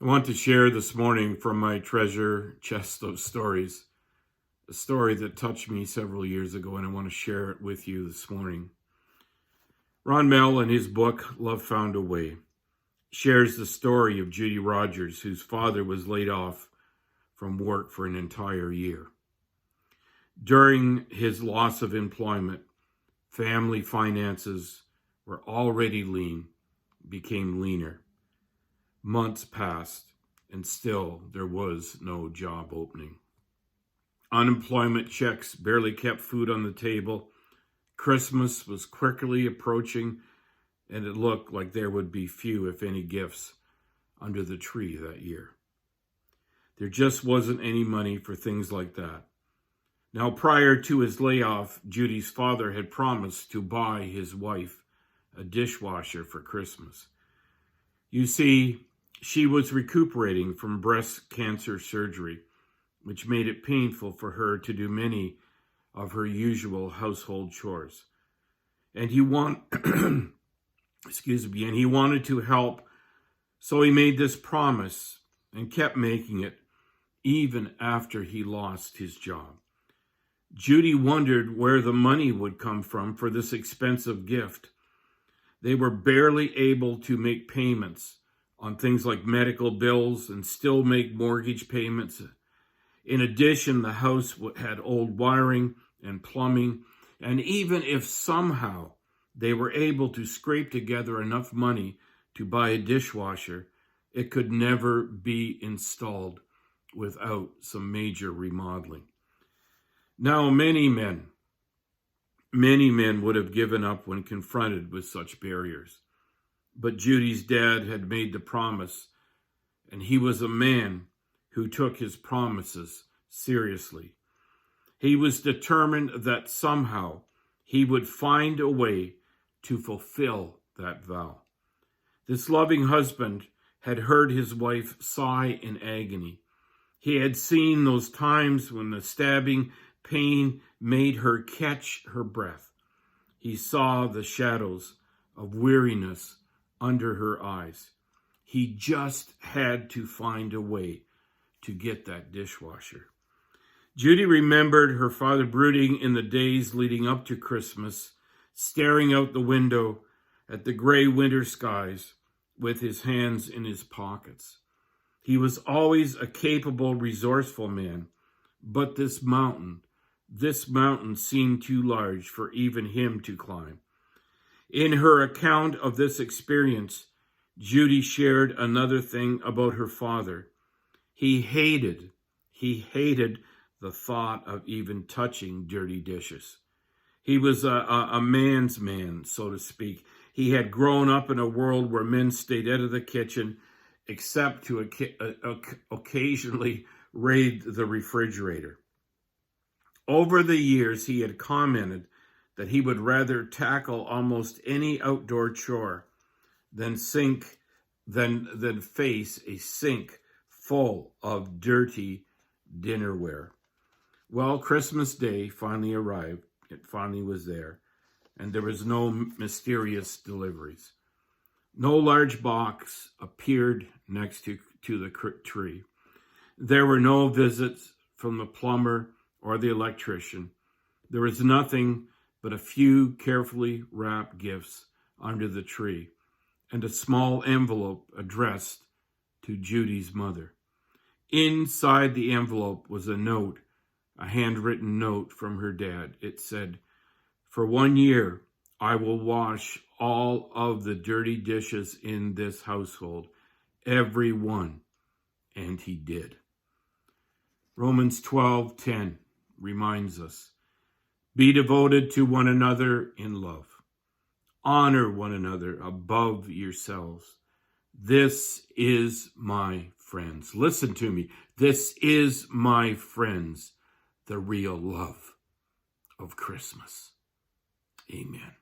I want to share this morning from my treasure chest of stories, a story that touched me several years ago, and I want to share it with you this morning. Ron Mehl, in his book, Love Found a Way, shares the story of Judy Rogers, whose father was laid off from work for an entire year. During his loss of employment, family finances were already lean, became leaner. Months passed, and still there was no job opening. Unemployment checks barely kept food on the table. Christmas was quickly approaching, and it looked like there would be few, if any, gifts under the tree that year. There just wasn't any money for things like that. Now, prior to his layoff, Judy's father had promised to buy his wife a dishwasher for Christmas. You see, she was recuperating from breast cancer surgery, which made it painful for her to do many of her usual household chores. And he wanted to help, so he made this promise and kept making it even after he lost his job. Judy wondered where the money would come from for this expensive gift. They were barely able to make payments on things like medical bills and still make mortgage payments. In addition, the house had old wiring and plumbing, and even if somehow they were able to scrape together enough money to buy a dishwasher, it could never be installed without some major remodeling. Now, many men would have given up when confronted with such barriers. But Judy's dad had made the promise, and he was a man who took his promises seriously. He was determined that somehow he would find a way to fulfill that vow. This loving husband had heard his wife sigh in agony. He had seen those times when the stabbing pain made her catch her breath. He saw the shadows of weariness under her eyes. He just had to find a way to get that dishwasher. Judy remembered her father brooding in the days leading up to Christmas, staring out the window at the gray winter skies with his hands in his pockets. He was always a capable, resourceful man, but this mountain seemed too large for even him to climb. In her account of this experience, Judy shared another thing about her father. He hated the thought of even touching dirty dishes. He was a man's man, so to speak. He had grown up in a world where men stayed out of the kitchen, except to occasionally raid the refrigerator. Over the years, he had commented that he would rather tackle almost any outdoor chore than face a sink full of dirty dinnerware. Well, Christmas Day finally arrived. It finally was there, and there was no mysterious deliveries. No large box appeared next to the tree. There were no visits from the plumber or the electrician. There was nothing but a few carefully wrapped gifts under the tree and a small envelope addressed to Judy's mother. Inside the envelope was a note, a handwritten note from her dad. It said, "For 1 year, I will wash all of the dirty dishes in this household, every one." And he did. Romans 12:10 reminds us, "Be devoted to one another in love. Honor one another above yourselves. This is my friends." Listen to me. This is my friends, the real love of Christmas. Amen.